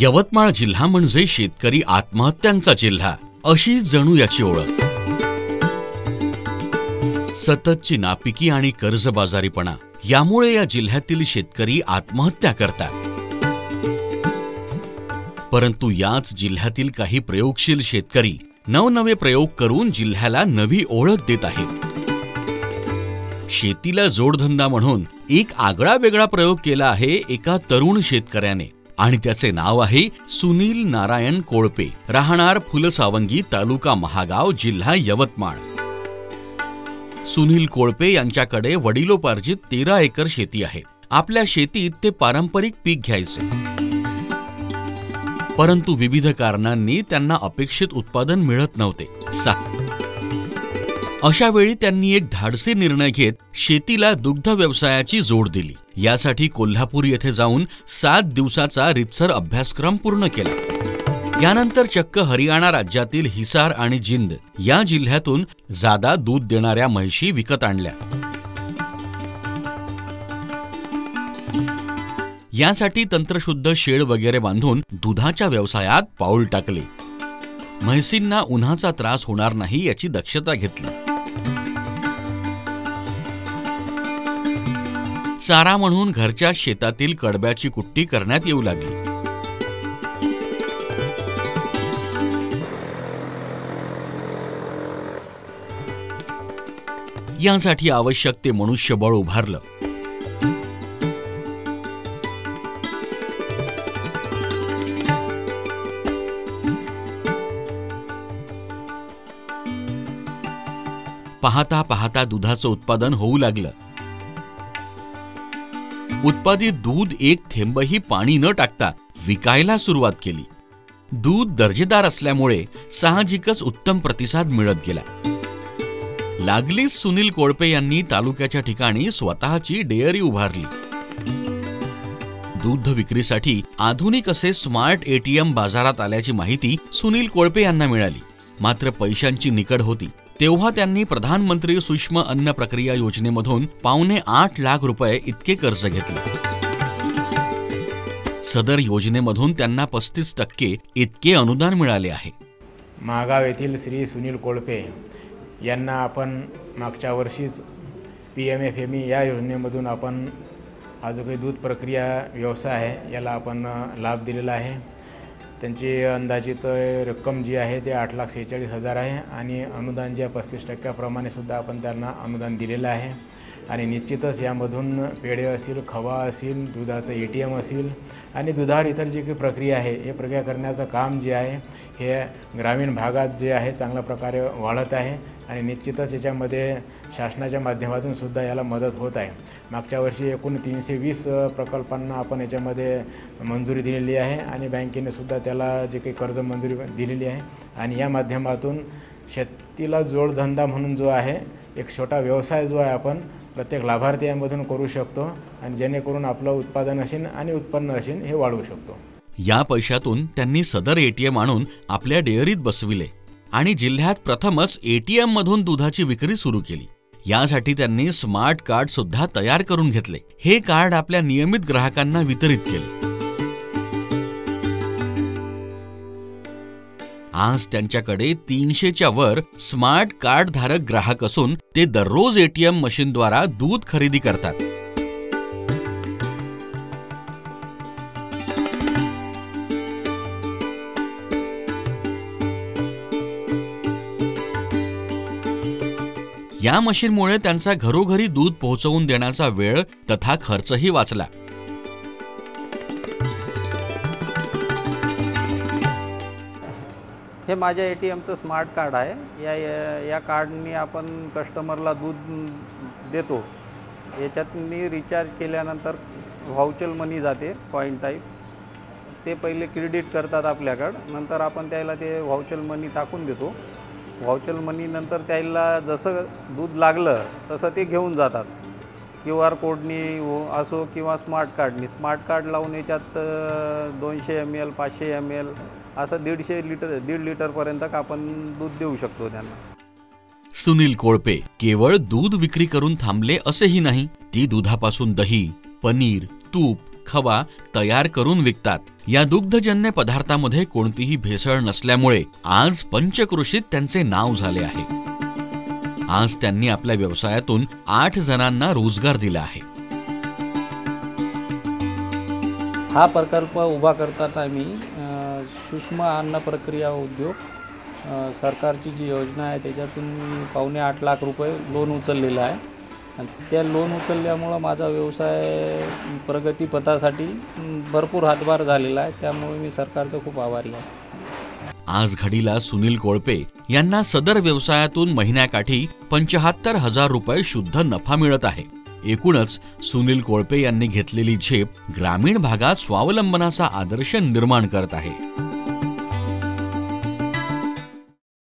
यवतमाळ जिल्हा म्हणजे शेतकरी आत्महत्यांचा जिल्हा, अशी जणू याची ओळख। सततची नापिकी आणि कर्जबाजारीपणा यामुळे या जिल्ह्यातील शेतकरी आत्महत्या करतात। परंतु याच जिल्ह्यातील काही प्रयोगशील शेतकरी नवनवे प्रयोग करून जिल्ह्याला नवी ओळख देत आहेत। शेतीला जोडधंदा म्हणून एक आगळा वेगळा प्रयोग केला आहे एका तरुण शेतकऱ्याने, आणि त्याचे नाव आहे सुनील नारायण कोळपे, राहणार फुलसावंगी, तालुका महागाव, जिल्हा यवतमाळ। सुनील कोळपे यांच्याकडे वडिलोपार्जित 13 एकर शेती आहे। आपल्या शेतीत ते पारंपरिक पीक घ्यायचे, परंतु विविध कारणांनी त्यांना अपेक्षित उत्पादन मिळत नव्हते। अशा वेळी त्यांनी एक धाडसी निर्णय घेत शेतीला दुग्ध व्यवसायाची जोड दिली। यासाठी कोल्हापूर येथे जाऊन 7 दिवसाचा रितसर अभ्यासक्रम पूर्ण केला। यानंतर चक्क हरियाणा राज्यातील हिसार आणि जिंद या जिल्ह्यातून जादा दूध देणाऱ्या म्हशी विकत आणल्या। यासाठी तंत्रशुद्ध शेड वगैरे बांधून दुधाच्या व्यवसायात पाऊल टाकले। म्हैसींना उन्हाचा त्रास होणार नाही याची दक्षता घेतली। चारा म्हणून घरच्या शेतातील कडब्याची कुट्टी करण्यात येऊ लागली। यासाठी आवश्यक ते मनुष्यबळ उभारलं। पाहता पाहता दुधाचं उत्पादन होऊ लागलं। उत्पादित दूध एक थेंबही पाणी न टाकता विकायला सुरुवात केली। दूध दर्जेदार असल्यामुळे साहजिकच उत्तम प्रतिसाद मिळत गेला। लागलीच सुनील कोळपे यांनी तालुक्याच्या ठिकाणी स्वतःची डेअरी उभारली। दूध विक्रीसाठी आधुनिक असे स्मार्ट ATM बाजारात आल्याची माहिती सुनील कोळपे यांना मिळाली। मात्र पैशांची निकड होती। तेव्हा त्यांनी प्रधानमंत्री सूक्ष्म अन्न प्रक्रिया योजनेमधून 8.25 लाख रुपये इतके कर्ज घेतले। सदर योजनेमधून त्यांना 35% इतके अनुदान मिळाले आहे। महागाव येथील श्री सुनील कोळपे यांना आपण मागच्या वर्षीच PMFME या योजनेमधून आपण हा जो काही दूध प्रक्रिया व्यवसाय आहे याला आपण लाभ दिलेला आहे। त्यांची अंदाजित रक्कम जी आहे ते 8,46,000 आहे आणि अनुदान जे 35% सुद्धा आपण त्यांना अनुदान दिलेलं आहे। आणि निश्चितच यामधून पेढे असेल, खवा असेल, दुधाचं ATM असेल आणि दुधावर इतर जी काही प्रक्रिया आहे हे प्रक्रिया करण्याचं काम जे आहे हे ग्रामीण भागात जे आहे चांगल्या प्रकारे वाढत आहे आणि निश्चितच याच्यामध्ये शासनाच्या माध्यमातून सुद्धा याला मदत होत आहे। मागच्या वर्षी एकूण 320 प्रकल्पांना आपण याच्यामध्ये मंजुरी दिलेली आहे आणि बँकेने सुद्धा त्याला जे काही कर्ज मंजुरी दिलेली आहे आणि या माध्यमातून शेतीला जोडधंदा म्हणून जो आहे एक छोटा व्यवसाय जो आहे आपण प्रत्येक लाभार्थी यामधून करू शकतो आणि जेणेकरून आपलं उत्पादन असेल आणि उत्पन्न असेल हे वाढवू शकतो। या पैशातून त्यांनी सदर ATM आणून आपल्या डेअरीत बसविले आणि जिल्ह्यात प्रथमच ATM मधून दुधाची विक्री सुरू केली। यासाठी त्यांनी स्मार्ट कार्ड सुद्धा तयार करून घेतले। हे कार्ड आपल्या नियमित ग्राहकांना वितरित केले। आज त्यांच्याकडे 300च्या वर स्मार्ट कार्ड धारक ग्राहक असून ते दररोज ATM मशीनद्वारा दूध खरेदी करतात। या मशीनमुळे त्यांचा घरोघरी दूध पोहोचवून देण्याचा वेळ तथा खर्चही वाचला। हे माझ्या ATMचं स्मार्ट कार्ड आहे। या कार्डनी आपण कस्टमरला दूध देतो। याच्यातनी रिचार्ज केल्यानंतर व्हाउचर मनी जाते कॉइन टाईप, ते पहिले क्रेडिट करतात आपल्याकडं, नंतर आपण त्याला ते व्हाउचर मनी टाकून देतो। व्हाउचर मनी नंतर त्याला जसं दूध लागलं तसं ते घेऊन जातात। QR कोडनी असो किंवा स्मार्ट कार्डनी, स्मार्ट कार्ड लावून याच्यात 200 ml 500 ml असं 1.5 लिटरपर्यंत आपण दूध देऊ शकतो त्यांना। सुनील कोळपे केवळ दूध विक्री करून थांबले असेही नाही। ती दुधापासून दही, पनीर, तूप, खवा तयार करून विकतात. या दुग्धजन्य पदार्थामध्ये कोणतीही भेसळ नसल्यामुळे आज पंचक्रोशीत त्यांचे नाव झाले आहे. आज त्यांनी आपल्या व्यवसायातून 8 जणांना रोजगार दिला आहे. हा प्रकल्प उभा करताना मी सूक्ष्म अन्न प्रक्रिया उद्योग सरकारची जी योजना आहे त्याच्यातून मी 7.25 लाख रुपये लोन उचललेलं आहे. आणि त्या लोन उचलल्यामुळं माझा व्यवसाय प्रगतीपथासाठी भरपूर हातभार झालेला आहे. त्यामुळे मी सरकारचं खूप आभारी आहे. आज घडीला सुनील कोळपे यांना सदर व्यवसायातून महिन्याकाठी 75,000 रुपये शुद्ध नफा मिळत आहे. एकूणच सुनील कोळपे यांनी घेतलेली झेप ग्रामीण भागात स्वावलंबनाचा आदर्श निर्माण करत आहे.